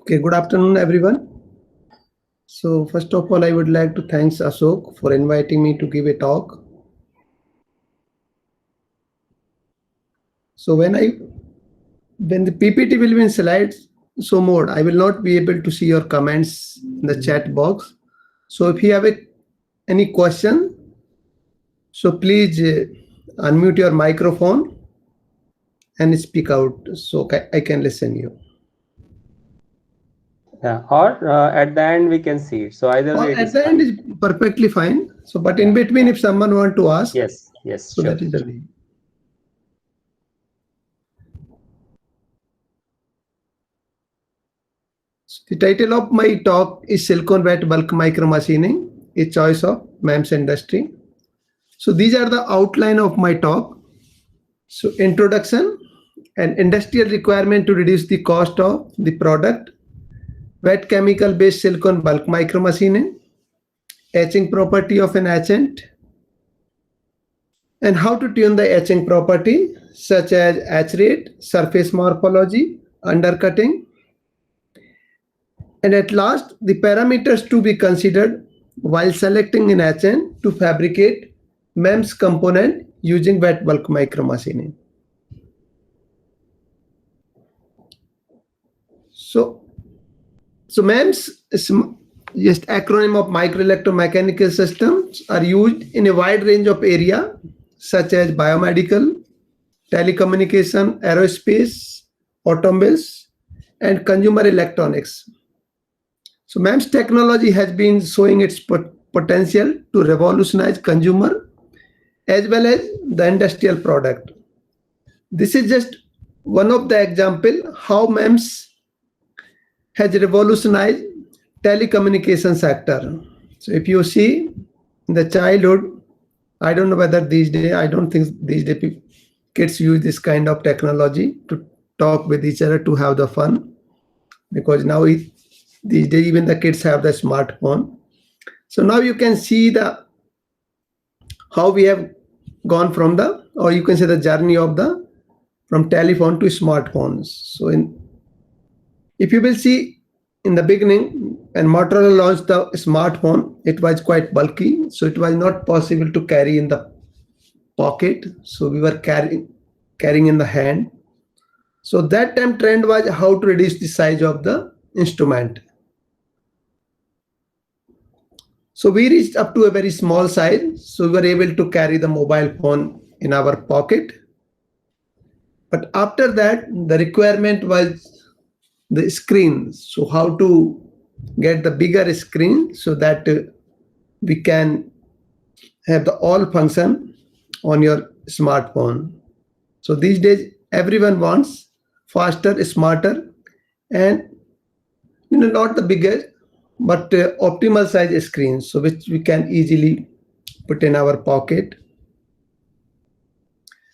Okay, good afternoon, everyone. So, first of all, I would like to thank Ashok for inviting me to give a talk. So, when the PPT will be in slides so mode, I will not be able to see your comments in the chat box. So, if you have any question, so please unmute your microphone and speak out so I can listen you. Yeah, or at the end we can see it. So either way, Or it at is the end fine. is perfectly fine. So, but in between, if someone want to ask, Yes, so sure. that is the way. The title of my talk is Silicon Wet Bulk Micromachining, a choice of MEMS industry. So these are the outline of my talk. So introduction, an industrial requirement to reduce the cost of the product, wet chemical based silicon bulk micromachining, etching property of an etchant, and how to tune the etching property such as etch rate, surface morphology, undercutting, and at last the parameters to be considered while selecting an etchant to fabricate MEMS component using wet bulk micromachining. So MEMS is just acronym of microelectromechanical systems are used in a wide range of area such as biomedical, telecommunication, aerospace, automobiles, and consumer electronics. So MEMS technology has been showing its potential to revolutionize consumer as well as the industrial product. This is just one of the example how MEMS has revolutionized telecommunication sector. So if you see in the childhood, I don't know whether these days, I don't think these days kids use this kind of technology to talk with each other to have the fun, because now these days even the kids have the smartphone. So now you can see the how we have gone from the, or you can say the journey of the from telephone to smartphones. So if you will see in the beginning, when Motorola launched the smartphone, it was quite bulky, so it was not possible to carry in the pocket. So we were carrying in the hand. So that time trend was how to reduce the size of the instrument. So we reached up to a very small size, so we were able to carry the mobile phone in our pocket. But after that, the requirement was the screen. So how to get the bigger screen so that we can have the all function on your smartphone. So these days, everyone wants faster, smarter, and not the biggest, but optimal size screen, so which we can easily put in our pocket.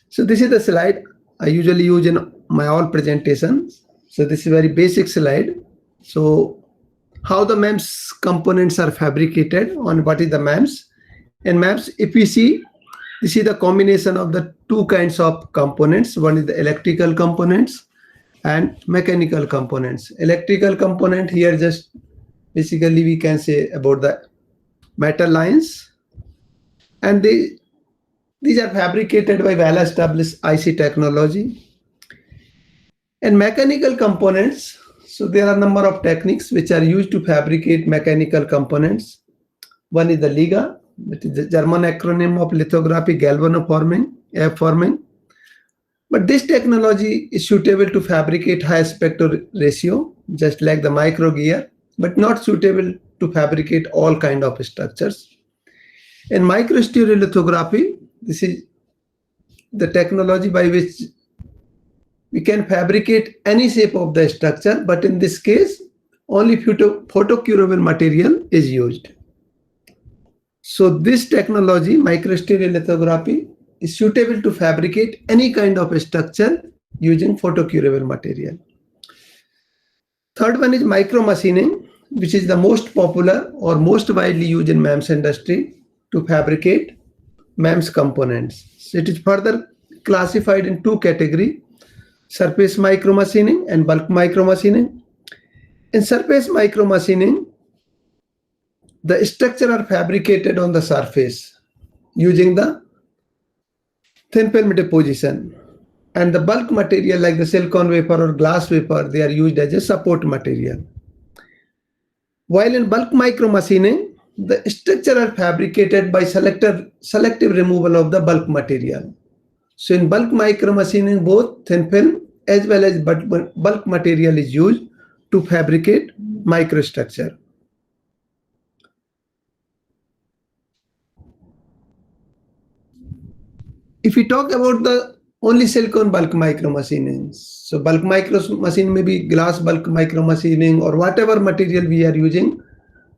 So this is the slide I usually use in my all presentations. So this is a very basic slide. So how the MEMS components are fabricated, on what is the MEMS. And MEMS, if we see, this is the combination of the two kinds of components. One is the electrical components and mechanical components. Electrical component here just basically we can say about the metal lines, and these are fabricated by well-established IC technology. And mechanical components, so there are a number of techniques which are used to fabricate mechanical components. One is the LIGA, which is the German acronym of lithography galvanoforming, F-forming. But this technology is suitable to fabricate high aspect ratio, just like the micro gear, but not suitable to fabricate all kind of structures. In microstereolithography, this is the technology by which we can fabricate any shape of the structure, but in this case, only photocurable material is used. So this technology, microstereolithography, is suitable to fabricate any kind of structure using photocurable material. Third one is micromachining, which is the most popular or most widely used in MEMS industry to fabricate MEMS components. So it is further classified in two categories: surface micromachining and bulk micromachining. In surface micromachining, the structure are fabricated on the surface using the thin film deposition, and the bulk material like the silicon wafer or glass wafer, they are used as a support material. While in bulk micromachining, the structure are fabricated by selective removal of the bulk material. So in bulk micromachining, both thin film as well as bulk material is used to fabricate microstructure. If we talk about the only silicon bulk micromachining, so bulk micromachining may be glass bulk micromachining or whatever material we are using,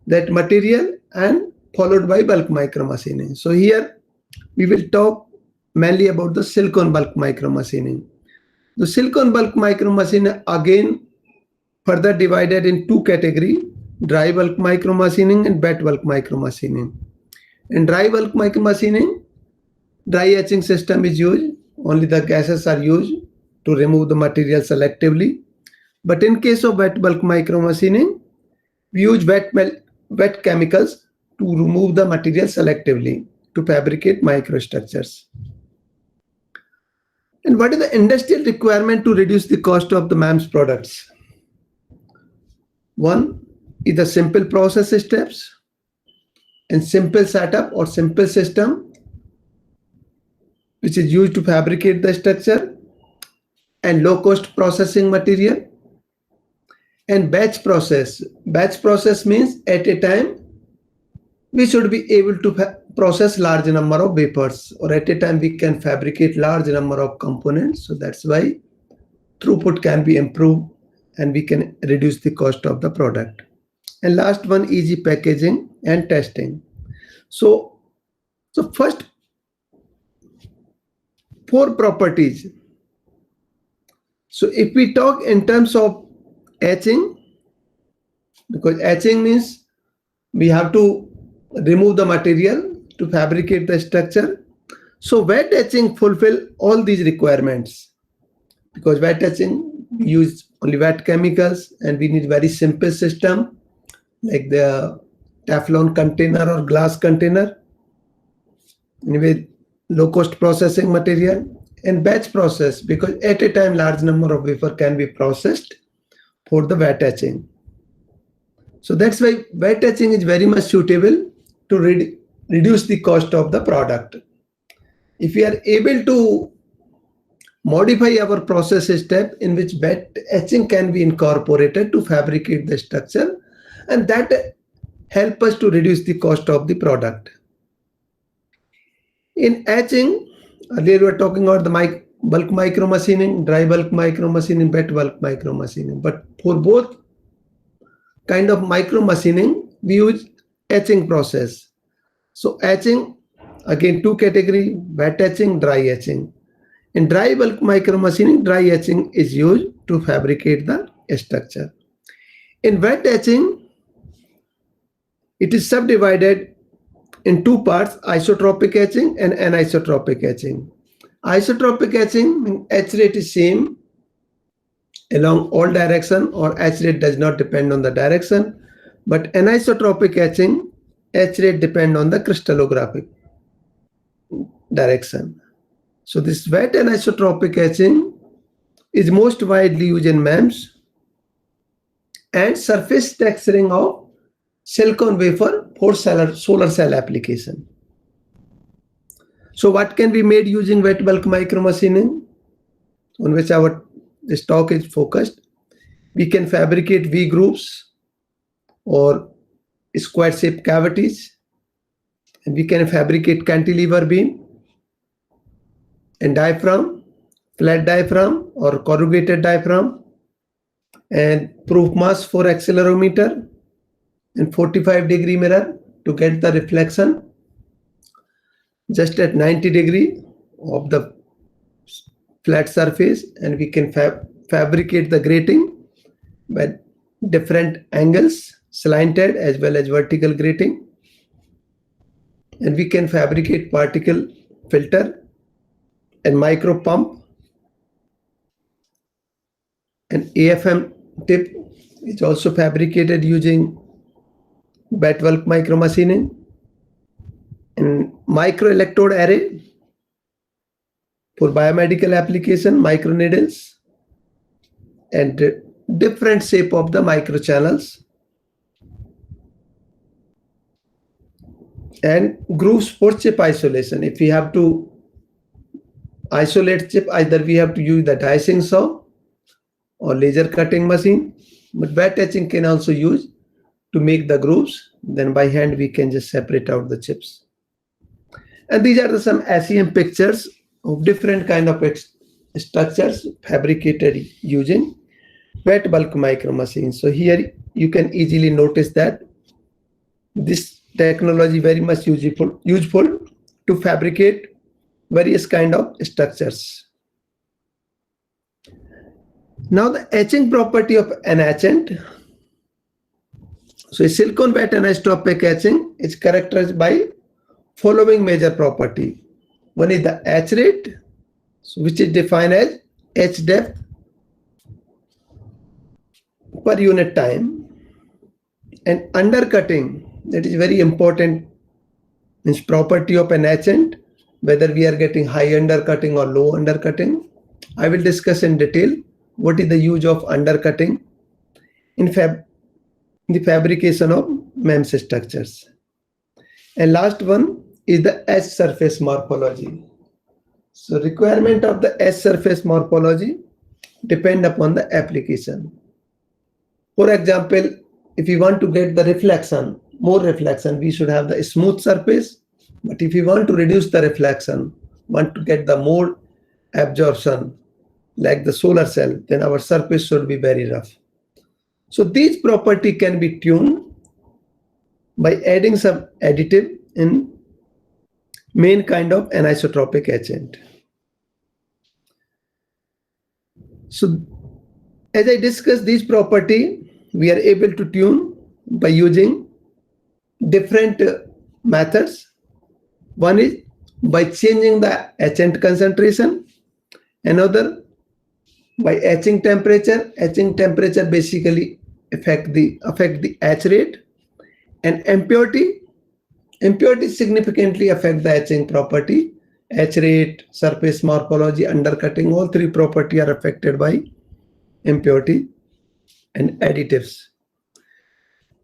that material and followed by bulk micromachining. So here we will talk mainly about the silicon bulk micromachining. The silicon bulk micromachining again further divided in two categories: dry bulk micromachining and wet bulk micromachining. In dry bulk micromachining, dry etching system is used. Only the gases are used to remove the material selectively. But in case of wet bulk micromachining, we use wet chemicals to remove the material selectively to fabricate microstructures. And what is the industrial requirement to reduce the cost of the MEMS products? One is the simple process steps and simple setup or simple system which is used to fabricate the structure, and low cost processing material, and batch process. Batch process means at a time we should be able to process large number of wafers, or at a time we can fabricate large number of components. So that's why throughput can be improved and we can reduce the cost of the product. And last one, easy packaging and testing. So first, 4 properties. So if we talk in terms of etching, because etching means we have to remove the material to fabricate the structure. So wet etching fulfill all these requirements, because wet etching we use only wet chemicals and we need very simple system like the Teflon container or glass container. Anyway, low cost processing material, and batch process, because at a time large number of wafer can be processed for the wet etching. So that's why wet etching is very much suitable to reduce the cost of the product. If we are able to modify our process step in which wet etching can be incorporated to fabricate the structure, and that help us to reduce the cost of the product. In etching, earlier we were talking about the bulk micromachining, dry bulk micromachining, wet bulk micromachining. But for both kind of micromachining, we use etching process. So etching, again 2 categories, wet etching, dry etching. In dry bulk micromachining, dry etching is used to fabricate the structure. In wet etching, it is subdivided in 2 parts, isotropic etching and anisotropic etching. Isotropic etching, etch rate is same along all direction, or etch rate does not depend on the direction. But anisotropic etching, etch rate depend on the crystallographic direction. So this wet anisotropic etching is most widely used in MEMS and surface texturing of silicon wafer for solar cell application. So what can be made using wet bulk micromachining, on which this talk is focused? We can fabricate V grooves or square shaped cavities, and we can fabricate cantilever beam and diaphragm, flat diaphragm or corrugated diaphragm, and proof mask for accelerometer and 45-degree mirror to get the reflection just at 90-degree of the flat surface, and we can fabricate the grating with different angles, slanted as well as vertical grating, and we can fabricate particle filter and micro pump and AFM tip is also fabricated using wet-bulk micromachining. And microelectrode array for biomedical application, microneedles, and different shape of the microchannels. And grooves for chip isolation. If we have to isolate chip, either we have to use the dicing saw or laser cutting machine, but wet etching can also use to make the grooves. Then by hand we can just separate out the chips. And these are some SEM pictures of different kind of structures fabricated using wet bulk micro machines. So here you can easily notice that this technology very much useful to fabricate various kind of structures. Now the etching property of an etchant. So a silicon wet anisotropic etching is characterized by following major property. One is the etch rate, which is defined as etch depth per unit time, and undercutting, that is very important, means property of an etchant, whether we are getting high undercutting or low undercutting. I will discuss in detail what is the use of undercutting in the fabrication of MEMS structures. And last one is the etch surface morphology. So requirement of the etch surface morphology depend upon the application. For example, if we want to get the reflection, more reflection, we should have the smooth surface. But if we want to reduce the reflection, want to get the more absorption, like the solar cell, then our surface should be very rough. So these property can be tuned by adding some additive in main kind of anisotropic etchant. So as I discussed, this property we are able to tune by using different methods. One is by changing the etchant concentration, another by etching temperature. Etching temperature basically affect the etch rate, and impurity significantly affect the etching property. Etch rate, surface morphology, undercutting, all three property are affected by impurity and additives.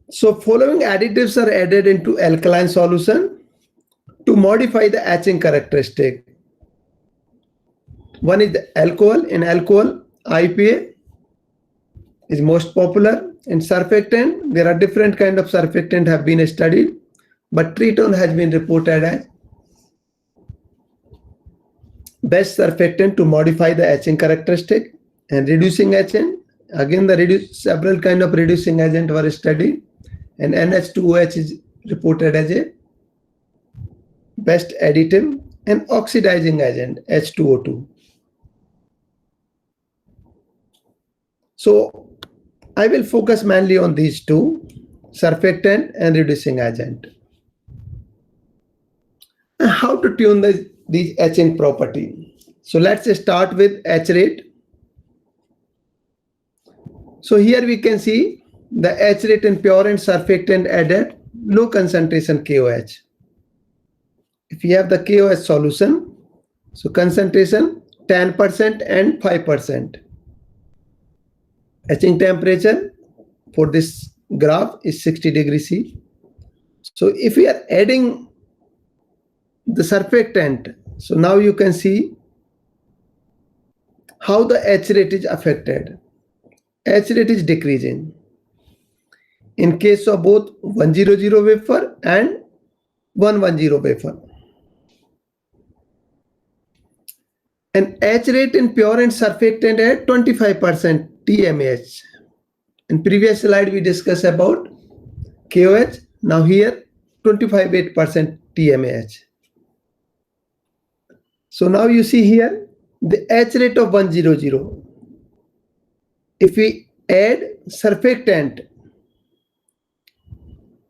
So following additives are added into alkaline solution to modify the etching characteristic. One is the alcohol. In alcohol, IPA is most popular. In surfactant, there are different kind of surfactant have been studied, but tritone has been reported as best surfactant to modify the etching characteristic. And reducing agent, again several kind of reducing agent were studied, and NH2OH is reported as a best additive, and oxidizing agent H2O2. So I will focus mainly on these two, surfactant and reducing agent. And how to tune these etching property. So let's start with etch rate. So here we can see the etch rate in pure and surfactant added low concentration KOH. If you have the KOH solution, so concentration 10% and 5%. Etching temperature for this graph is 60 degrees C. So if we are adding the surfactant, so now you can see how the etch rate is affected. Etch rate is decreasing in case of both 100 wafer and 110 wafer. And etch rate in pure and surfactant at 25% TMAH. In previous slide we discussed about KOH. Now here 25% TMAH. So now you see here the etch rate of 100. If we add surfactant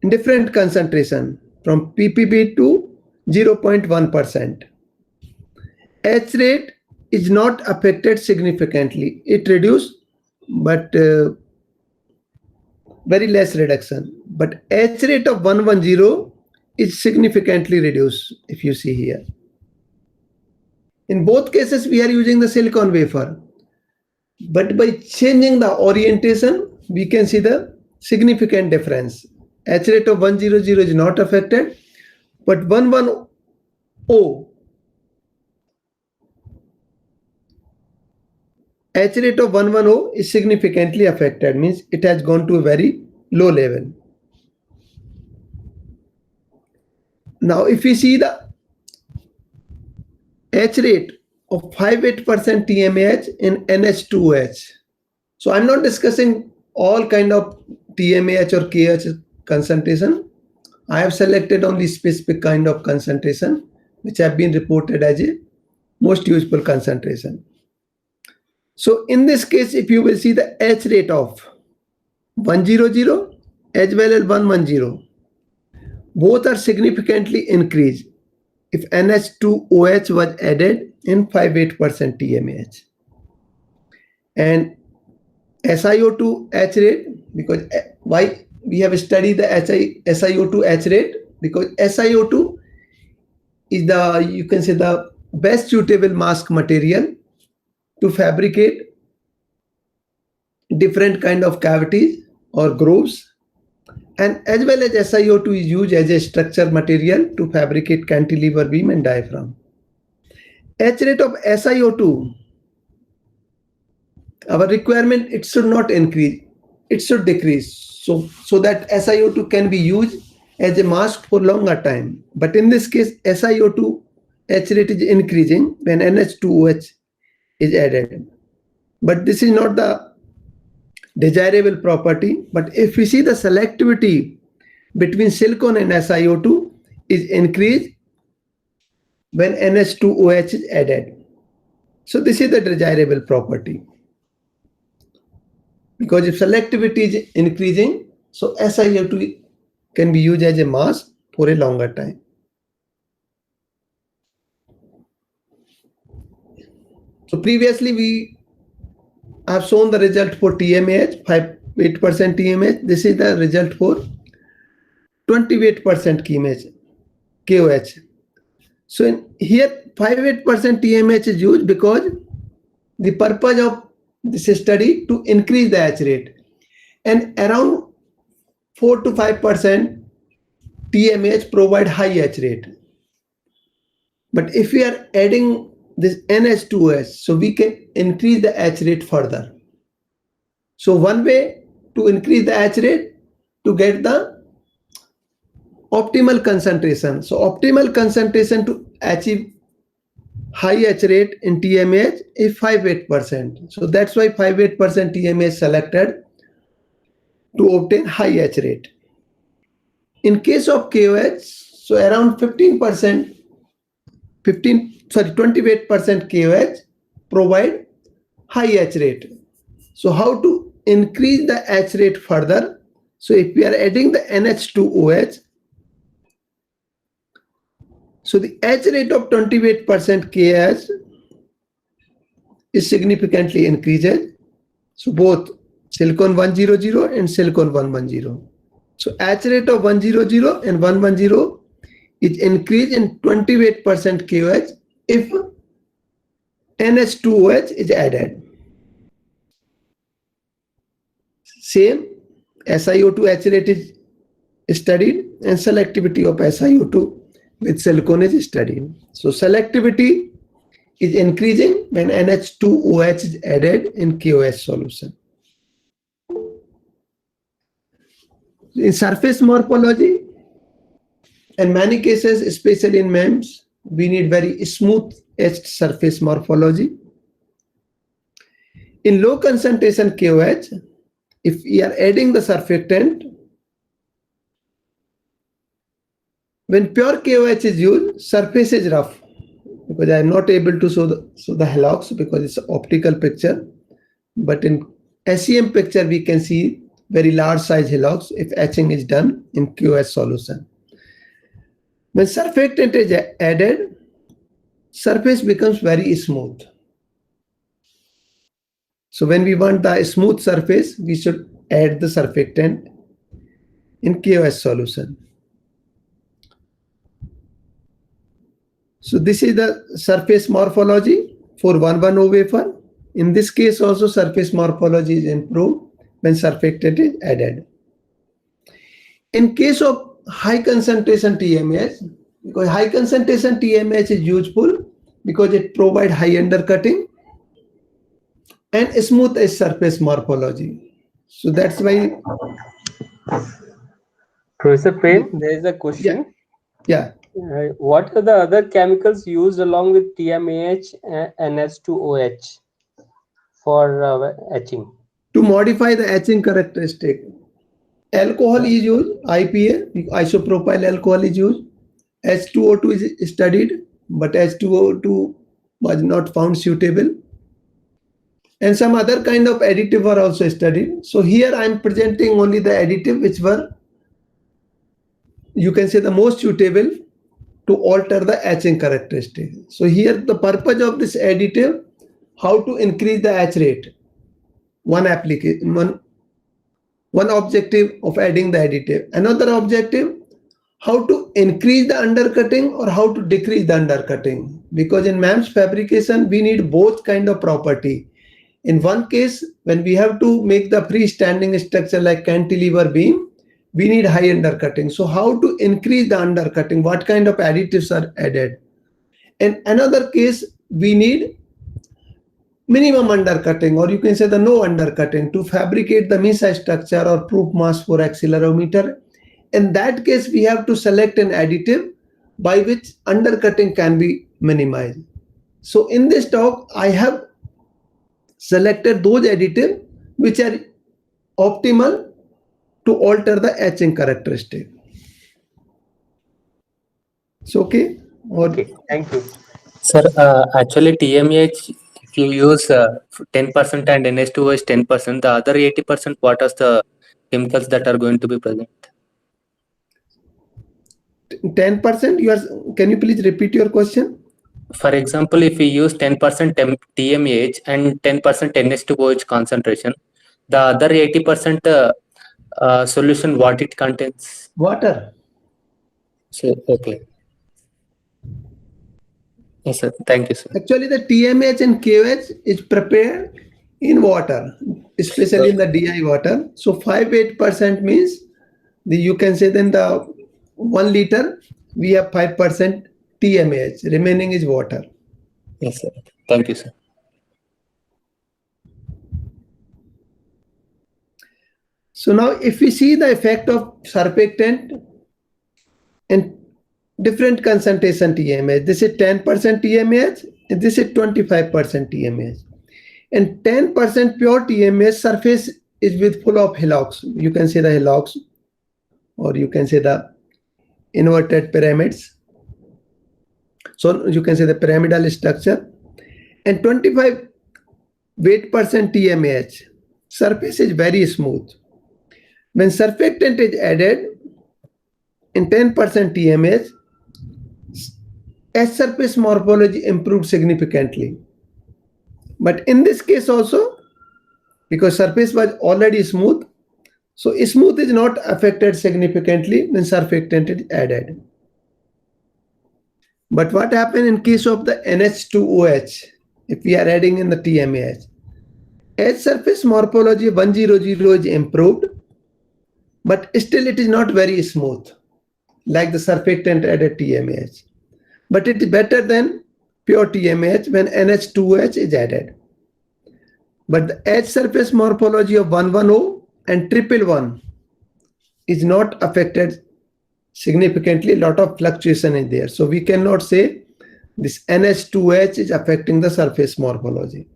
in different concentration from ppb to 0.1%, etch rate is not affected significantly. It reduced, but very less reduction. But H rate of 110 is significantly reduced, if you see here. In both cases, we are using the silicon wafer. But by changing the orientation, we can see the significant difference. H rate of 100 is not affected, but 110 H rate of 110 is significantly affected, means it has gone to a very low level. Now, if we see the H rate of 58% TMAH in NH2OH, so I'm not discussing all kind of TMAH or KH concentration. I have selected only specific kind of concentration which have been reported as a most useful concentration. So in this case, if you will see the H rate of 100 as well as 110, both are significantly increased if NH2OH was added in 58% TMAH. And SiO2 H rate, because why we have studied the SiO2 H rate, because SiO2 is the, you can say, the best suitable mask material to fabricate different kind of cavities or grooves, and as well as SiO2 is used as a structure material to fabricate cantilever beam and diaphragm. H rate of SiO2, our requirement, it should not increase, it should decrease, so that SiO2 can be used as a mask for longer time. But in this case, SiO2 H rate is increasing when NH2OH is added. But this is not the desirable property. But if we see the selectivity between silicon and SiO2 is increased when NH2OH is added. So this is the desirable property. Because if selectivity is increasing, so SiO2 can be used as a mask for a longer time. So previously we have shown the result for TMAH, 58% TMAH. This is the result for 28% KOH. So in here 58% TMAH is used because the purpose of this study to increase the H rate, and around 4 to 5% TMAH provide high H rate. But if we are adding this NH2OH, so we can increase the H rate further. So one way to increase the H rate to get the optimal concentration. So optimal concentration to achieve high H rate in TMAH is 58%. So that's why 58% TMAH selected to obtain high H rate. In case of KOH, so around 28% KOH provide high H rate. So how to increase the H rate further? So if we are adding the NH2OH, so the H rate of 28% KH is significantly increased. So both silicon 100 and silicon 110. So H rate of 100 and 110 is increased in 28% KOH if NH2OH is added. Same SiO2 H rate is studied, and selectivity of SiO2 with silicon is studied. So selectivity is increasing when NH2OH is added in KOH solution. In surface morphology, in many cases, especially in MEMS, we need very smooth etched surface morphology. In low concentration KOH, if we are adding the surfactant, when pure KOH is used, surface is rough, because I am not able to show the halox because it's an optical picture. But in SEM picture, we can see very large size halox if etching is done in KOH solution. When surfactant is added, surface becomes very smooth. So when we want the smooth surface, we should add the surfactant in KOH solution. So this is the surface morphology for 1,1,0 wafer. In this case also surface morphology is improved when surfactant is added. In case of high concentration TMAH, because high concentration TMAH is useful because it provides high undercutting and smooth edge surface morphology. So that's why. Professor Prem, there is a question. Yeah. What are the other chemicals used along with TMAH and NH2OH for etching? To modify the etching characteristic, alcohol is used, IPA, isopropyl alcohol is used. H2O2 is studied, but H2O2 was not found suitable. And some other kind of additive were also studied. So here I am presenting only the additive which were, you can say, the most suitable to alter the etching characteristic. So here the purpose of this additive, how to increase the etch rate. One application, one objective of adding the additive. Another objective, how to increase the undercutting or how to decrease the undercutting. Because in MEMS fabrication, we need both kind of property. In one case, when we have to make the freestanding structure like cantilever beam, we need high undercutting. So how to increase the undercutting? What kind of additives are added? In another case, we need minimum undercutting, or you can say the no undercutting, to fabricate the MESA structure or proof mass for accelerometer. In that case, we have to select an additive by which undercutting can be minimized. So in this talk, I have selected those additives which are optimal to alter the etching characteristic. So okay? Okay, thank you. Sir, actually TMAH, if you use 10% and NH2O is 10%, the other 80%, what are the chemicals that are going to be present? 10%, can you please repeat your question? For example, if we use 10% TMAH and 10% NH2OH concentration, the other 80% solution, what it contains? Water. So, okay. Yes, sir. Thank you, sir. Actually, the TMAH and KOH is prepared in water, especially in the DI water. So 5-8% means you can say then the 1 liter, we have 5% TMAH, remaining is water. Yes, sir. Thank you, sir. So now if we see the effect of surfactant and different concentration TMAH, this is 10% TMAH and this is 25% TMAH. And 10% pure TMAH surface is with full of halox. You can say the halox, or you can say the inverted pyramids. So you can say the pyramidal structure. And 25% TMAH, surface is very smooth. When surfactant is added in 10% TMAH, edge surface morphology improved significantly. But in this case also, because surface was already smooth, so smooth is not affected significantly when surfactant is added. But what happened in case of the NH2OH, if we are adding in the TMAH, edge surface morphology 100 is improved, but still it is not very smooth like the surfactant added TMAH. But it is better than pure TMAH when NH2OH is added. But the edge surface morphology of 110 and 111 is not affected significantly. A lot of fluctuation is there. So we cannot say this NH2OH is affecting the surface morphology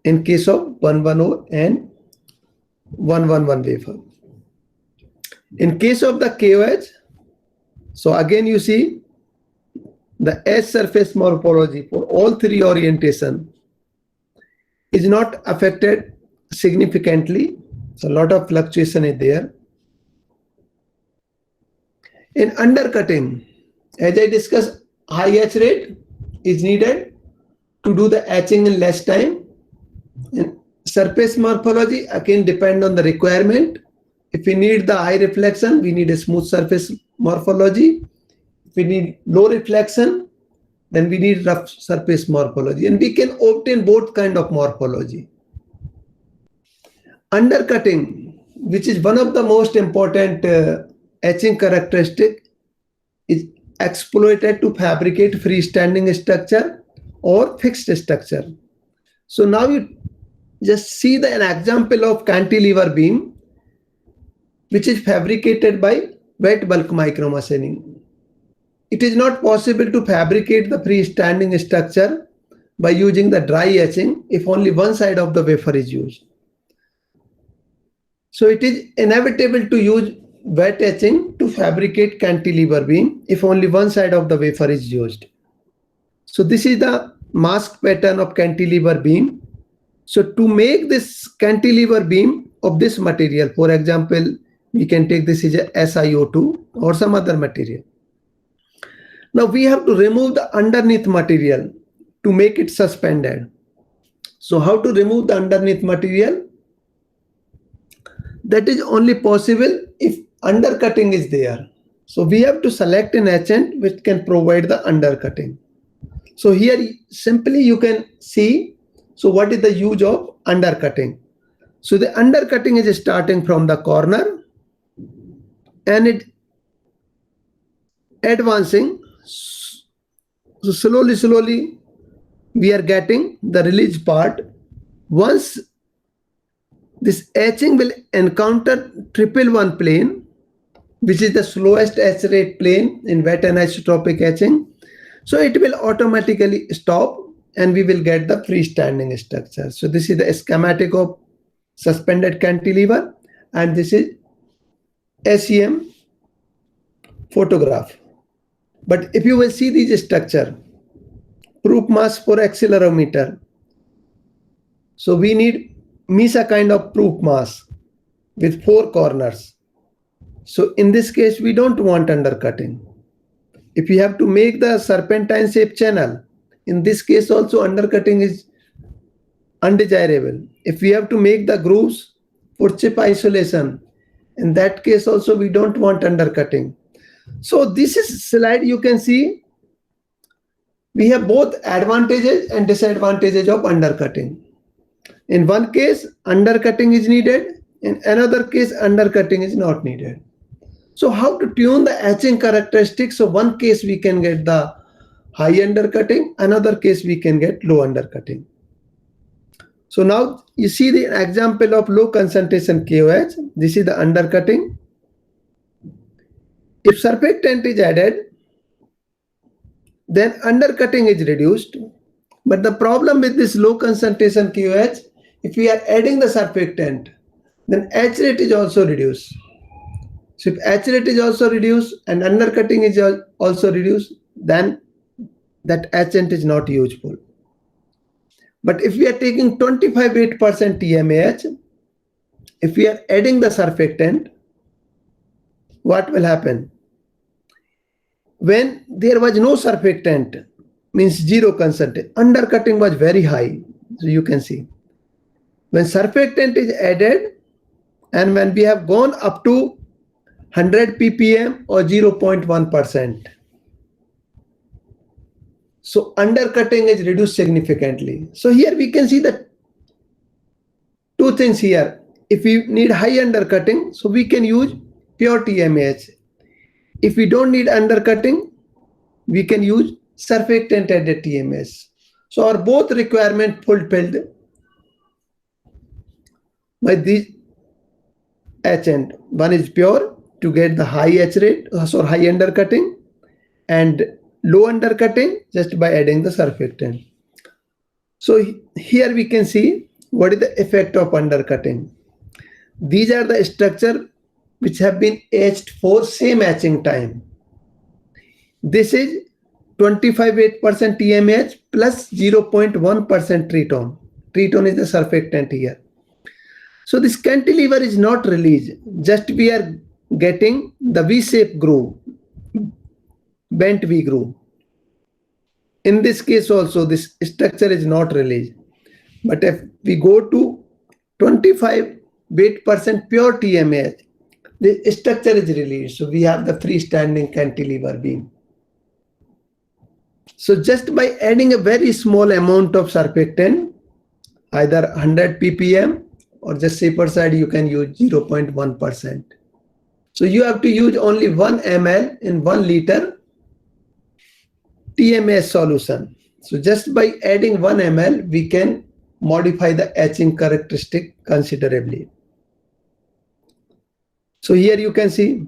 in case of 110 and 111 wafer. In case of the KOH, so again you see the edge surface morphology for all three orientation is not affected significantly. So a lot of fluctuation is there. In undercutting, as I discussed, high etch rate is needed to do the etching in less time. And surface morphology again depend on the requirement If we need the high reflection, we need a smooth surface morphology. If we need low reflection, then we need rough surface morphology, and we can obtain both kind of morphology. Undercutting, which is one of the most important etching characteristic, is exploited to fabricate freestanding structure or fixed structure. So now you just see an example of cantilever beam, which is fabricated by wet bulk micromachining. It is not possible to fabricate the freestanding structure by using the dry etching if only one side of the wafer is used. So it is inevitable to use wet etching to fabricate cantilever beam if only one side of the wafer is used. So this is the mask pattern of cantilever beam. So to make this cantilever beam of this material, for example, we can take this as a SiO2 or some other material. Now we have to remove the underneath material to make it suspended. So how to remove the underneath material? That is only possible if undercutting is there. So we have to select an etchant which can provide the undercutting. So here simply you can see, so what is the use of undercutting? So the undercutting is starting from the corner and it advancing. So slowly we are getting the release part. Once this etching will encounter 111 plane, which is the slowest etch rate plane in wet anisotropic etching. So it will automatically stop and we will get the freestanding structure. So this is the schematic of suspended cantilever, and this is SEM photograph. But if you will see this structure, proof mass for accelerometer. So we need MESA kind of proof mass with 4 corners. So in this case, we don't want undercutting. If you have to make the serpentine shape channel, in this case also undercutting is undesirable. If we have to make the grooves for chip isolation, in that case also we don't want undercutting. So this is slide you can see we have both advantages and disadvantages of undercutting. In one case undercutting is needed, in another case undercutting is not needed. So how to tune the etching characteristics? So one case we can get the high undercutting, another case we can get low undercutting. So now you see the example of low concentration KOH. This is the undercutting. If surfactant is added, then undercutting is reduced. But the problem with this low concentration KOH, if we are adding the surfactant, then etch rate is also reduced. So if etch rate is also reduced and undercutting is also reduced, then that etchant is not useful. But if we are taking 25% TMAH, if we are adding the surfactant, what will happen? When there was no surfactant, means zero concentration, undercutting was very high. So you can see when surfactant is added and when we have gone up to 100 ppm or 0.1%, so undercutting is reduced significantly. So here we can see that two things here. If we need high undercutting, so we can use pure TMAH. If we don't need undercutting, we can use surfactant added TMAH. So our both requirement fulfilled by this etchant. One is pure to get the high etch rate, so high undercutting, and low undercutting just by adding the surfactant. So here we can see what is the effect of undercutting. These are the structure which have been etched for same etching time. This is 25% TMAH plus 0.1% tritone. Tritone is the surfactant here. So this cantilever is not released, just we are getting the V-shape groove, bent V groove. In this case also this structure is not released. But if we go to 25% pure TMAH, the structure is released. So we have the freestanding cantilever beam. So just by adding a very small amount of surfactant, either 100 ppm or just safer side, you can use 0.1%. So you have to use only 1 ml in 1 liter TMAH solution. So just by adding 1 ml, we can modify the etching characteristic considerably. So here you can see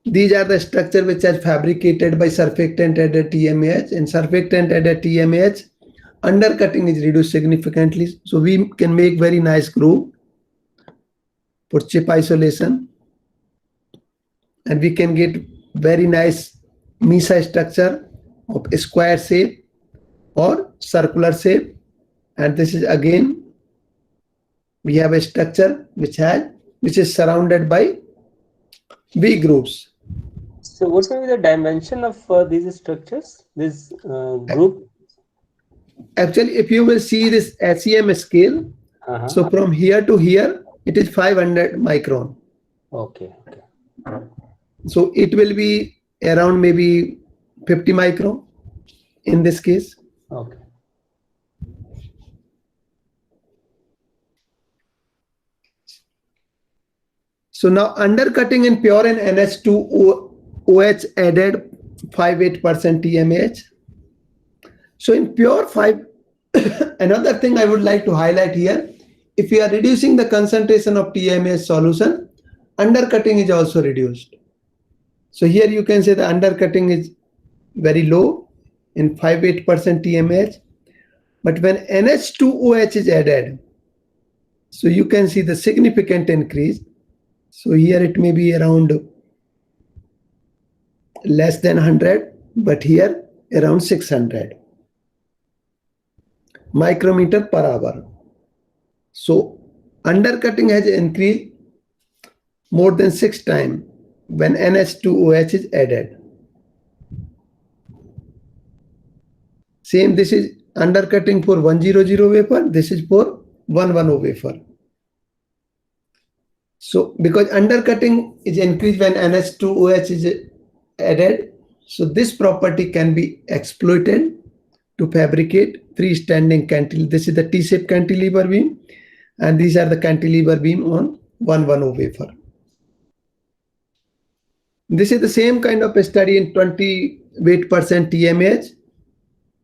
these are the structure which are fabricated by surfactant added TMAH. In surfactant added TMAH, undercutting is reduced significantly. So we can make very nice groove for chip isolation, and we can get very nice MESA structure of a square shape or circular shape. And this is again, we have a structure which is surrounded by V grooves. So what's going to be the dimension of these structures, this group? Actually, if you will see this SEM scale, so from here to here, it is 500 micron. Okay. So it will be around maybe 50 micron in this case. Okay. So now undercutting in pure and NH2OH added 58% TMAH. So in pure 5, another thing I would like to highlight here, if we are reducing the concentration of TMAH solution, undercutting is also reduced. So here you can say the undercutting is very low in 58% TMAH, but when NH2OH is added, so you can see the significant increase. So here it may be around less than 100, but here around 600 micrometer per hour. So undercutting has increased more than 6 times when NH2OH is added. Same, this is undercutting for 100 wafer, this is for 110 wafer. So because undercutting is increased when NH2OH is added, so this property can be exploited to fabricate freestanding cantilever. This is the T-shaped cantilever beam, and these are the cantilever beam on 110 wafer. This is the same kind of a study in 28% TMAH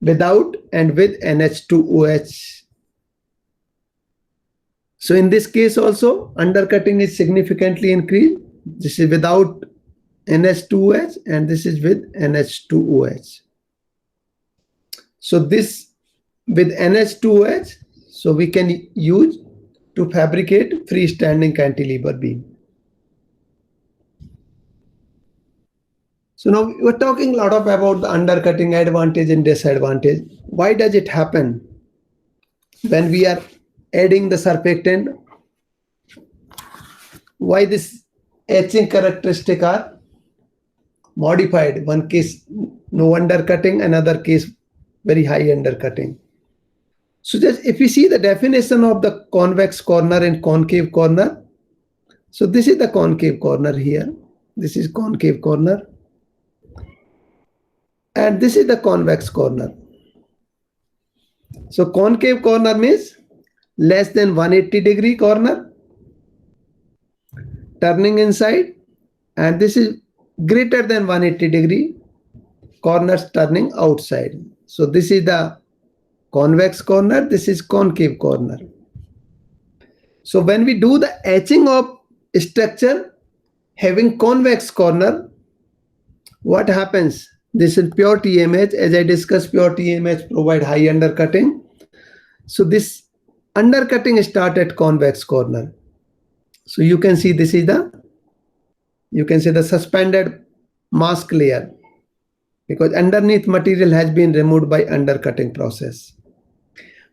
without and with NH2OH. So in this case also, undercutting is significantly increased. This is without NH2OH and this is with NH2OH. So this with NH2OH, so we can use to fabricate freestanding cantilever beam. So now we're talking a lot about the undercutting advantage and disadvantage. Why does it happen when we are adding the surfactant? Why this etching characteristic are modified? One case no undercutting, another case very high undercutting. So just if we see the definition of the convex corner and concave corner, so this is the concave corner here. This is concave corner. And this is the convex corner. So concave corner means less than 180 degree corner turning inside, and this is greater than 180 degree corners turning outside. So this is the convex corner, this is concave corner. So when we do the etching of structure having convex corner, what happens? This is pure TMAH. As I discussed, pure TMAH provide high undercutting. So this undercutting start at convex corner. So you can see this is the, you can say the suspended mask layer, because underneath material has been removed by undercutting process.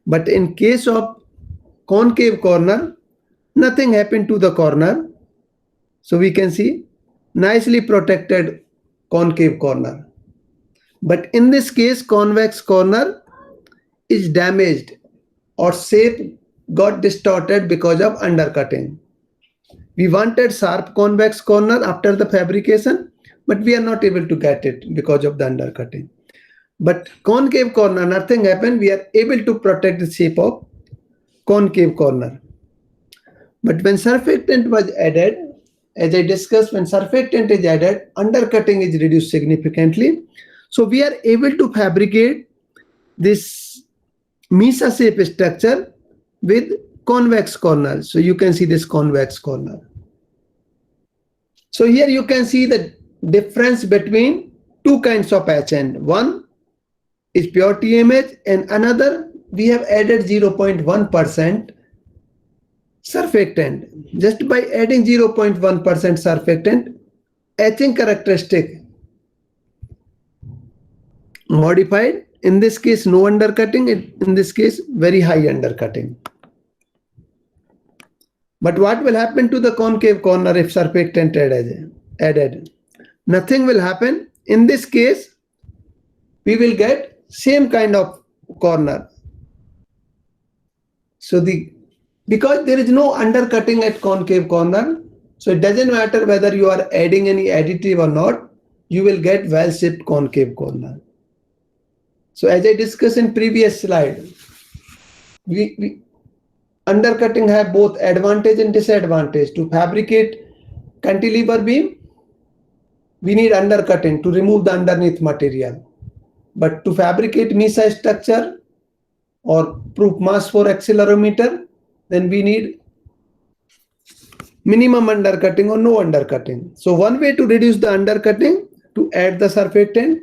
But in case of concave corner, nothing happened to the corner. So we can see nicely protected concave corner. But in this case, convex corner is damaged or shape got distorted because of undercutting. We wanted sharp convex corner after the fabrication, but we are not able to get it because of the undercutting. But concave corner, nothing happened. We are able to protect the shape of concave corner. But when surfactant was added, as I discussed, when surfactant is added, undercutting is reduced significantly. So we are able to fabricate this Mesa shape structure with convex corner. So you can see this convex corner. So here you can see the difference between two kinds of HN. One is pure TMH and another we have added 0.1% surfactant. Just by adding 0.1% surfactant, etching characteristic modified. In this case, no undercutting. In this case, very high undercutting. But what will happen to the concave corner if surfactant added? Nothing will happen. In this case, we will get same kind of corner. So because there is no undercutting at concave corner, so it doesn't matter whether you are adding any additive or not, you will get well-shaped concave corner. So as I discussed in previous slide, we undercutting have both advantage and disadvantage. To fabricate cantilever beam, we need undercutting to remove the underneath material. But to fabricate Mesa structure or proof mass for accelerometer, then we need minimum undercutting or no undercutting. So one way to reduce the undercutting, to add the surfactant.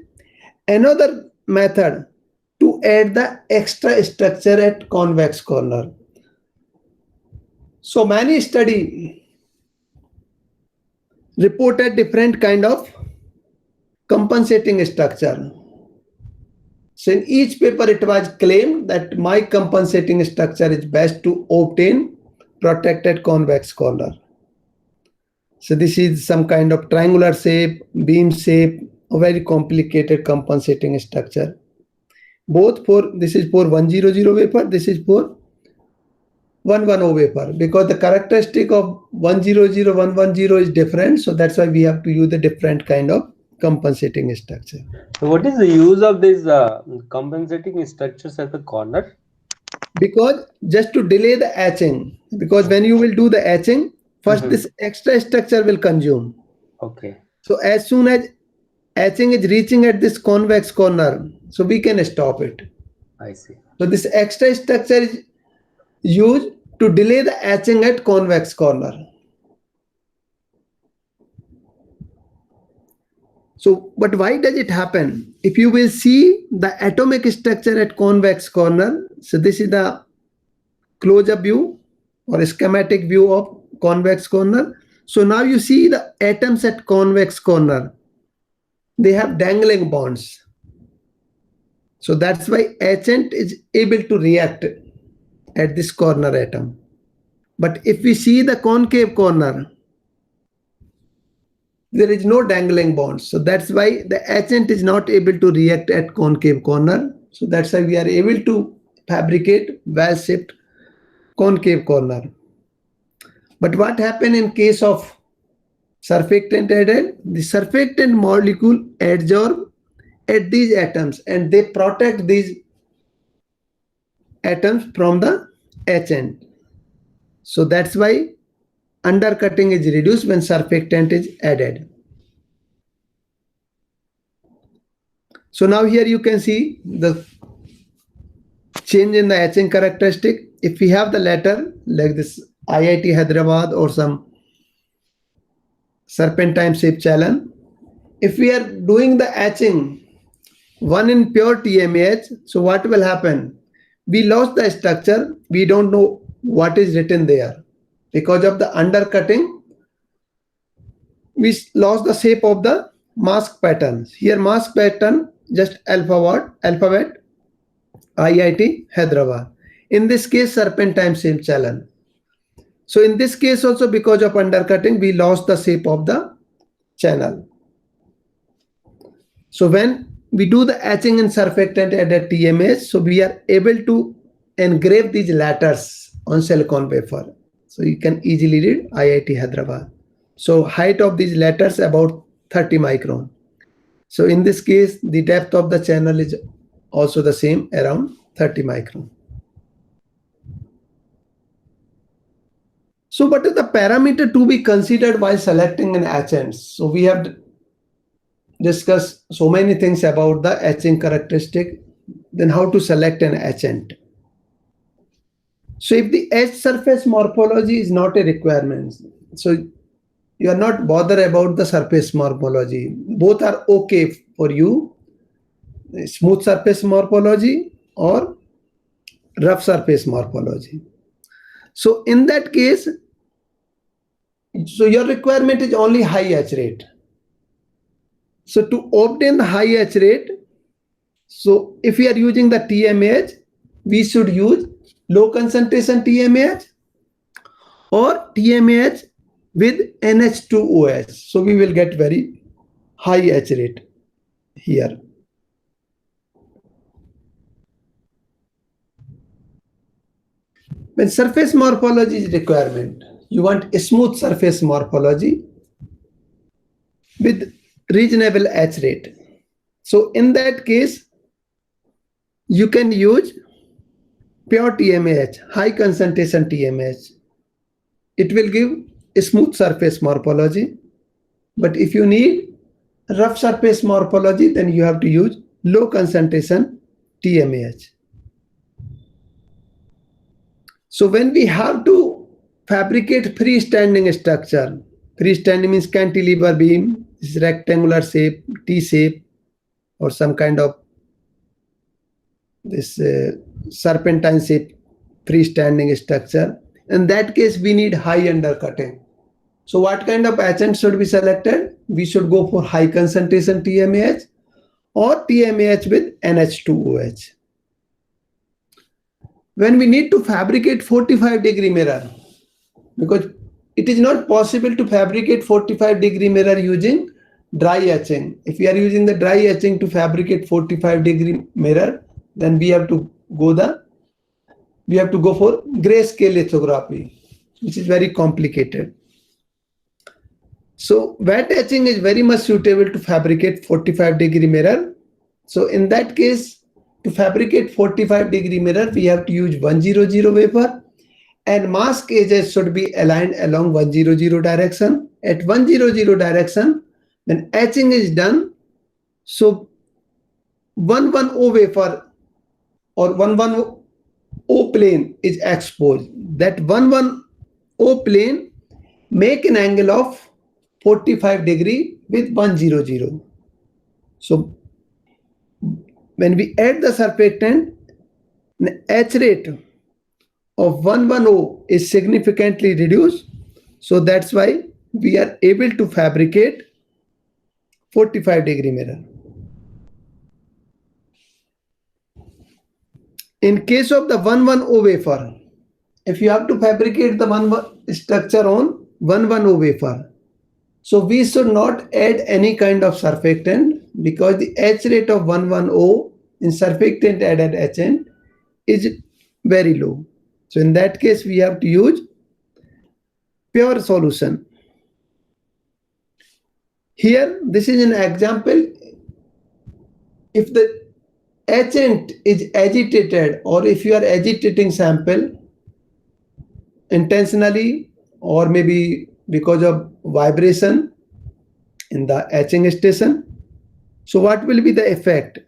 Another method, to add the extra structure at convex corner. So many study reported different kind of compensating structure. So in each paper it was claimed that my compensating structure is best to obtain protected convex corner. So this is some kind of triangular shape, beam shape, a very complicated compensating structure. Both for, this is for 100 wafer, this is for 110 wafer, because the characteristic of 100, 110 is different. So that's why we have to use a different kind of compensating structure. So what is the use of these compensating structures at the corner? Because just to delay the etching, because when you will do the etching, first this extra structure will consume. Okay. So as soon as etching is reaching at this convex corner, so we can stop it. I see. So this extra structure is used to delay the etching at convex corner. So, but why does it happen? If you will see the atomic structure at convex corner, so this is the close-up view or schematic view of convex corner. So now you see the atoms at convex corner. They have dangling bonds. So that's why etchant is able to react at this corner atom. But if we see the concave corner, there is no dangling bonds. So that's why the etchant is not able to react at concave corner. So that's why we are able to fabricate well-shaped concave corner. But what happened in case of surfactant added? The surfactant molecule adsorb at these atoms and they protect these atoms from the etchant. So that's why undercutting is reduced when surfactant is added. So now here you can see the change in the etching characteristic. If we have the letter like this IIT Hyderabad or some serpentine shape challen, if we are doing the etching one in pure TMAH, so what will happen? We lost the structure. We don't know what is written there. Because of the undercutting, we lost the shape of the mask patterns. Here mask pattern, just alphabet, IIT Hyderabad. In this case, serpentine shape challen. So in this case also, because of undercutting, we lost the shape of the channel. So when we do the etching in surfactant at a TMAH, so we are able to engrave these letters on silicon wafer. So you can easily read IIT Hyderabad. So height of these letters about 30 micron. So in this case, the depth of the channel is also the same, around 30 micron. So what is the parameter to be considered while selecting an etchant? So we have discussed so many things about the etching characteristic, then how to select an etchant. So if the edge surface morphology is not a requirement, so you are not bothered about the surface morphology. Both are okay for you, smooth surface morphology or rough surface morphology. So in that case, so your requirement is only high etch rate. So to obtain the high etch rate, so if we are using the TMAH, we should use low concentration TMAH or TMAH with NH2OH. So we will get very high etch rate here. When surface morphology is requirement, you want a smooth surface morphology with reasonable etch rate. So in that case, you can use pure TMAH, high concentration TMAH. It will give a smooth surface morphology. But if you need rough surface morphology, then you have to use low concentration TMAH. So when we have to fabricate freestanding structure, freestanding means cantilever beam, is rectangular shape, T shape, or some kind of this serpentine shape freestanding structure. In that case, we need high undercutting. So what kind of etchant should be selected? We should go for high concentration TMAH or TMAH with NH2OH. When we need to fabricate 45-degree mirror, because it is not possible to fabricate 45-degree mirror using dry etching. If we are using the dry etching to fabricate 45-degree mirror, then we have to go for grayscale lithography, which is very complicated. So wet etching is very much suitable to fabricate 45-degree mirror. So in that case, to fabricate 45-degree mirror, we have to use 100 wafer, and mask edges should be aligned along 100 direction. At 100 direction, when etching is done, so 110 wafer or 110 plane is exposed. That 110 plane make an angle of 45 degree with 100. So when we add the surfactant, the etch rate of 110 is significantly reduced. So that's why we are able to fabricate 45-degree mirror. In case of the 110 wafer, if you have to fabricate the structure on 110 wafer, so we should not add any kind of surfactant, because the etch rate of 110 in surfactant added etchant is very low. So in that case, we have to use pure solution. Here, this is an example. If the etchant is agitated, or if you are agitating sample intentionally, or maybe because of vibration in the etching station, so what will be the effect?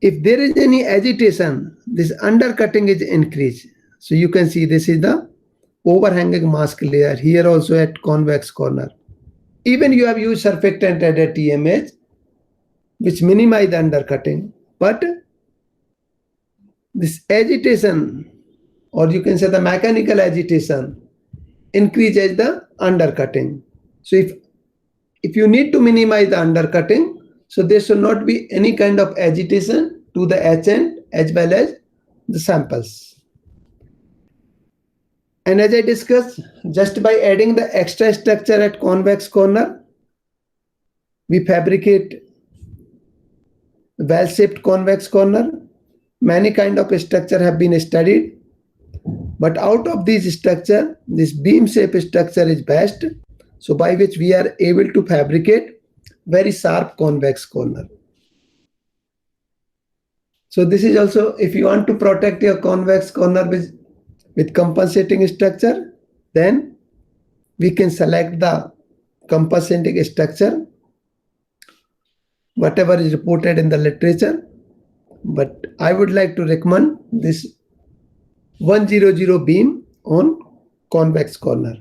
If there is any agitation, this undercutting is increased. So you can see this is the overhanging mask layer, here also at convex corner. Even you have used surfactant added TMAH, which minimize the undercutting, but this agitation, or you can say the mechanical agitation, increases the undercutting. So if you need to minimize the undercutting, so there should not be any kind of agitation to the etchant as well as the samples. And as I discussed, just by adding the extra structure at convex corner, we fabricate well-shaped convex corner. Many kind of structure have been studied. But out of this structure, this beam shape structure is best. So by which we are able to fabricate very sharp convex corner. So this is also, if you want to protect your convex corner with compensating structure, then we can select the compensating structure, whatever is reported in the literature. But I would like to recommend this 100 beam on convex corner.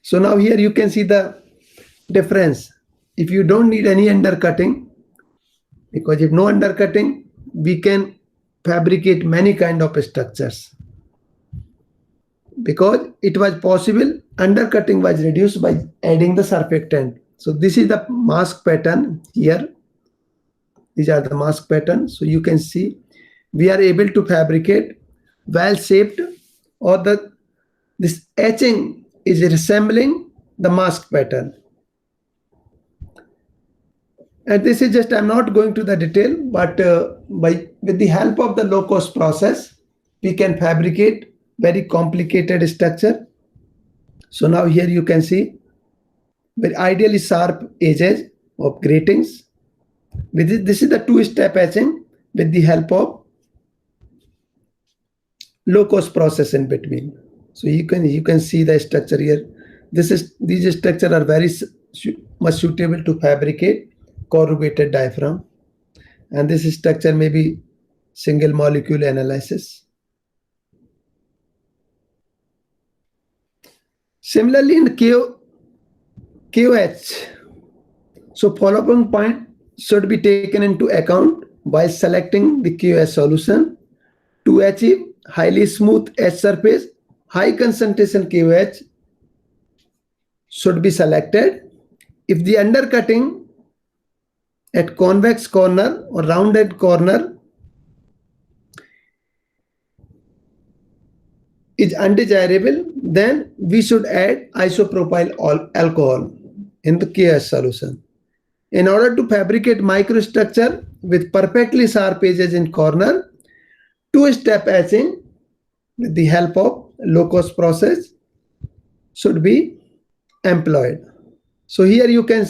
So now here you can see the difference. If you don't need any undercutting, because if no undercutting, we can fabricate many kind of structures. Because it was possible, undercutting was reduced by adding the surfactant. So this is the mask pattern here. These are the mask patterns. So you can see we are able to fabricate well shaped, or this etching is resembling the mask pattern. And this is just, I'm not going to the detail, but with the help of the low cost process, we can fabricate very complicated structure. So now here you can see very ideally sharp edges of gratings. This is the two-step etching with the help of low cost process in between. So you can see the structure here. These structures are very much suitable to fabricate corrugated diaphragm, and this structure may be single molecule analysis. Similarly in KOH, so following point should be taken into account by selecting the KOH solution to achieve highly smooth edge surface. High concentration KOH should be selected. If the undercutting at convex corner or rounded corner is undesirable, then we should add isopropyl alcohol in the KOH solution. In order to fabricate microstructure with perfectly sharp edges in corner, two-step etching with the help of low-cost process should be employed. So here you can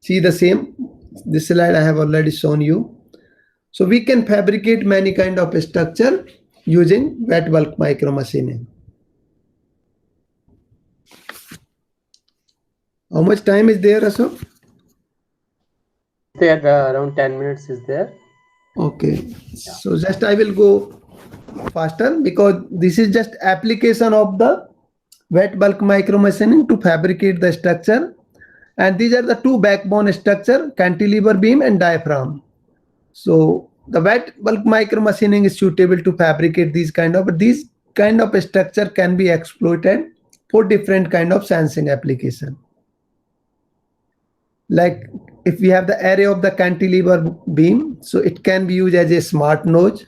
see the same. This slide I have already shown you. So we can fabricate many kind of structure using wet bulk micromachining. How much time is there, Ashok? There around 10 minutes is there. Okay, so just I will go faster because this is just application of the wet bulk micromachining to fabricate the structure, and these are the two backbone structure, cantilever beam and diaphragm. So the wet bulk micromachining is suitable to fabricate these kind of structure can be exploited for different kind of sensing application. Like if we have the array of the cantilever beam, so it can be used as a smart nose.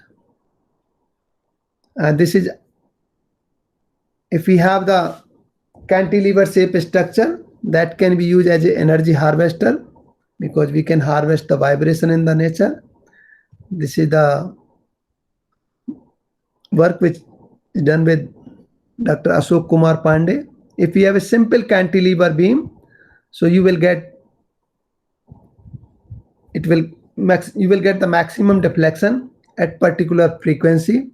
And this is, if we have the cantilever shape structure, that can be used as an energy harvester because we can harvest the vibration in the nature. This is the work which is done with Dr. Ashok Kumar Pandey. If you have a simple cantilever beam, so you will get the maximum deflection at particular frequency.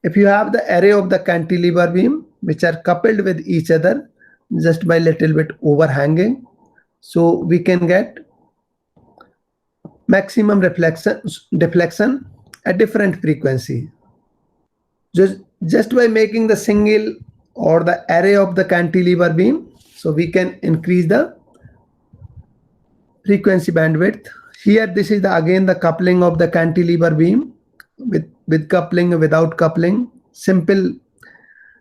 If you have the array of the cantilever beam which are coupled with each other just by little bit overhanging, so we can get maximum deflection at different frequency. Just by making the single or the array of the cantilever beam, so we can increase the frequency bandwidth. Here this is again the coupling of the cantilever beam with coupling, without coupling, simple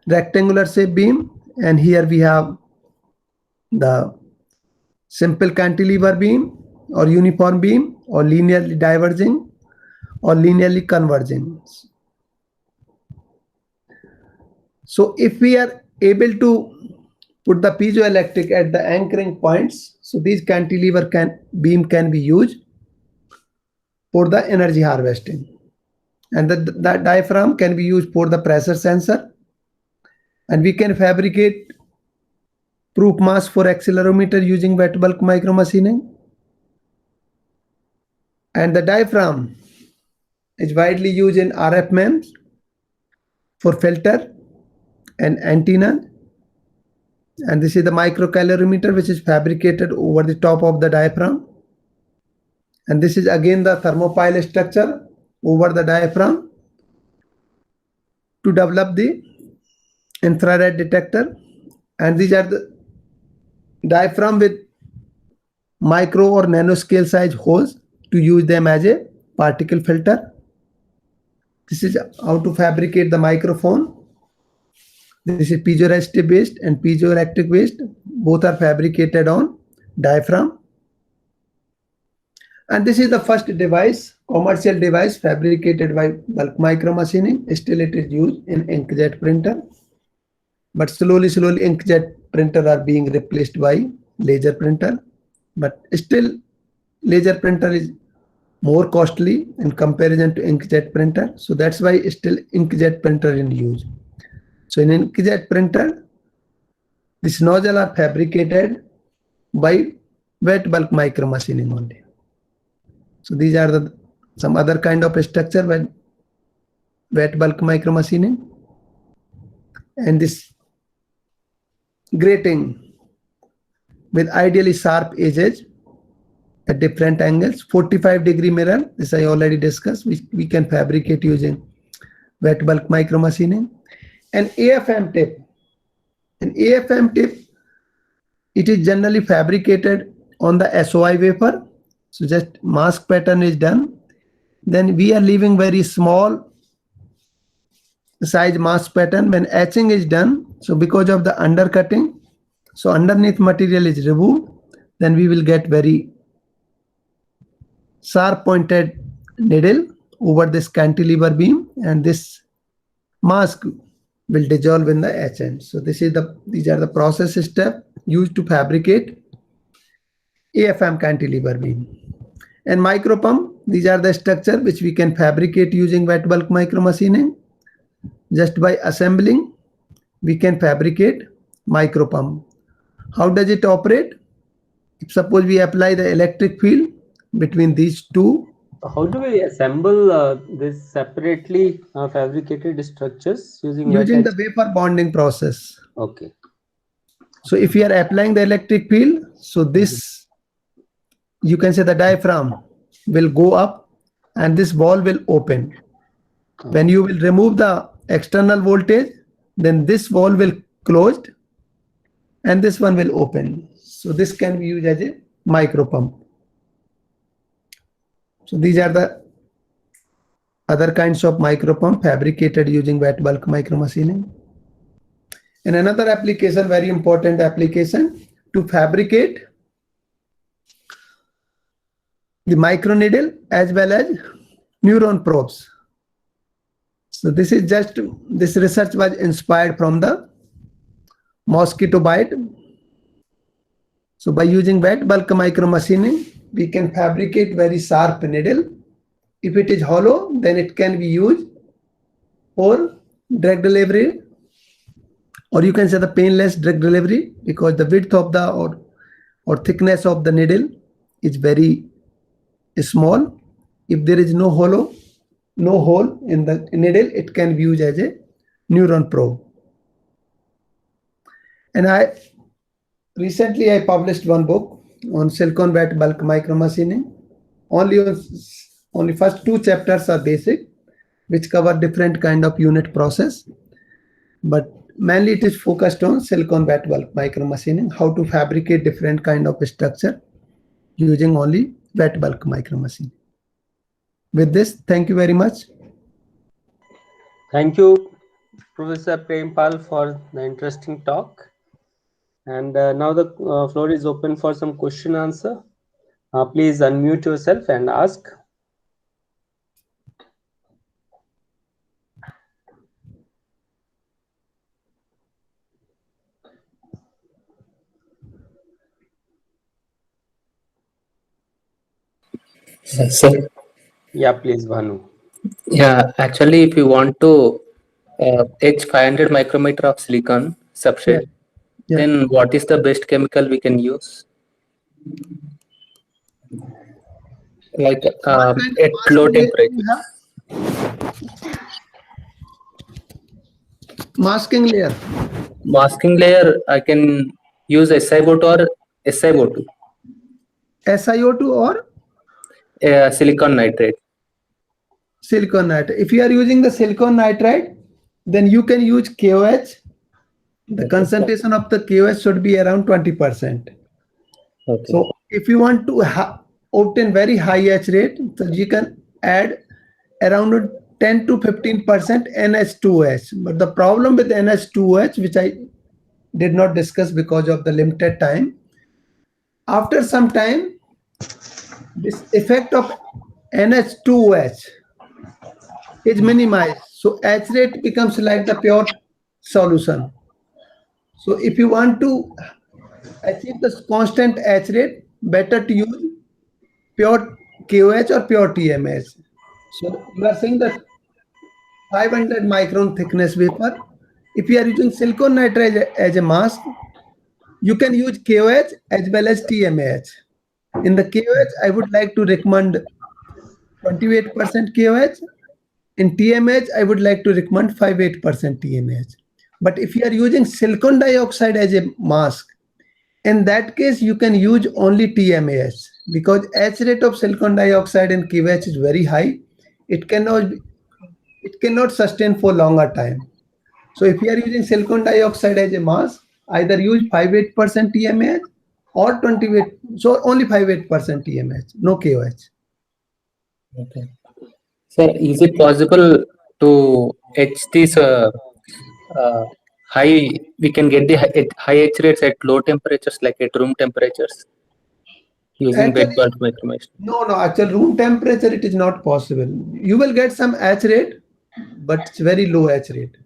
rectangular shape beam, and here we have the simple cantilever beam or uniform beam or linearly diverging or linearly converging. So if we are able to put the piezoelectric at the anchoring points, so these cantilever beam can be used for the energy harvesting. And that diaphragm can be used for the pressure sensor. And we can fabricate proof mass for accelerometer using wet bulk micromachining. And the diaphragm is widely used in RF MEMS for filter and antenna. And this is the microcalorimeter, which is fabricated over the top of the diaphragm. And this is again the thermopile structure over the diaphragm to develop the infrared detector. And these are the diaphragm with micro or nanoscale size holes to use them as a particle filter. This is how to fabricate the microphone. This is piezoresistive based and piezoelectric based. Both are fabricated on diaphragm. And this is the first device, commercial device fabricated by bulk micromachining. Still it is used in inkjet printer. But slowly inkjet printer are being replaced by laser printer. But still laser printer is more costly in comparison to inkjet printer. So that's why still inkjet printer in use. So in inkjet printer, this nozzle are fabricated by wet bulk micromachining only. So these are the some other kind of structure by wet bulk micromachining. And this grating with ideally sharp edges at different angles. 45-degree mirror, this I already discussed, which we can fabricate using wet bulk micromachining. And AFM tip. An AFM tip, it is generally fabricated on the SOI wafer. So just mask pattern is done. Then we are leaving very small size mask pattern when etching is done. So because of the undercutting, so underneath material is removed, then we will get very sharp pointed needle over this cantilever beam, and this mask will dissolve in the etchant. So these are the process steps used to fabricate AFM cantilever beam. And micro pump, these are the structure which we can fabricate using wet bulk micromachining. Just by assembling, we can fabricate micro pump. How does it operate? If suppose we apply the electric field between these two. How do we assemble this separately fabricated structures using the wafer bonding process? Okay. So if you are applying the electric field, so this, you can say the diaphragm will go up and this wall will open. When you will remove the external voltage, then this wall will close and this one will open. So this can be used as a micro pump. So these are the other kinds of micro pump fabricated using wet bulk micromachining. And another application, very important application, to fabricate the microneedle as well as neuron probes. So this research was inspired from the mosquito bite. So by using wet bulk micromachining, we can fabricate very sharp needle. If it is hollow, then it can be used for drug delivery, or you can say the painless drug delivery, because the width of the or thickness of the needle is very small. If there is no hole in the needle, it can be used as a neuron probe. And recently I published one book on silicon wet bulk micromachining. Only first 2 chapters are basic, which cover different kind of unit process, but mainly it is focused on silicon wet bulk micromachining, how to fabricate different kind of structure using only wet bulk micromachining. With this, thank you very much. Thank you, Professor Prempal, for the interesting talk. And now the floor is open for some question answer. Please unmute yourself and ask. Sir, Yeah, please, Bhanu. Yeah, actually, if you want to etch 500 micrometer of silicon substrate, Yeah. then what is the best chemical we can use? Like What kind at of low mask layer do you temperatures. have? Masking layer. Masking layer, I can use SiO2 or SiO2, SiO2 or silicon nitrate. silicon nitride. If you are using the silicon nitride, then you can use KOH. The concentration of the KOH should be around 20%. Okay. So if you want to obtain very high H rate, so you can add around 10 to 15% NH2OH. But the problem with NH2OH, which I did not discuss because of the limited time, after some time, this effect of NH2OH is minimized. So H rate becomes like the pure solution. So if you want to achieve the constant H rate, better to use pure KOH or pure TMH. So you are saying that 500 micron thickness wafer. If you are using silicon nitride as a mask, you can use KOH as well as TMAH. In the KOH, I would like to recommend 28% KOH. In TMAH, I would like to recommend 58% TMAH. But if you are using silicon dioxide as a mask, in that case, you can use only TMAH because H rate of silicon dioxide in KOH is very high. It cannot sustain for longer time. So if you are using silicon dioxide as a mask, either use 58% TMAH or 28, so only 58% TMAH, no KOH. Okay. So is it possible to etch this high? We can get the high etch rates at low temperatures, like at room temperatures, using wet Actually, bulb micrometer. no, actual room temperature, it is not possible. You will get some H rate, but it's very low H rate.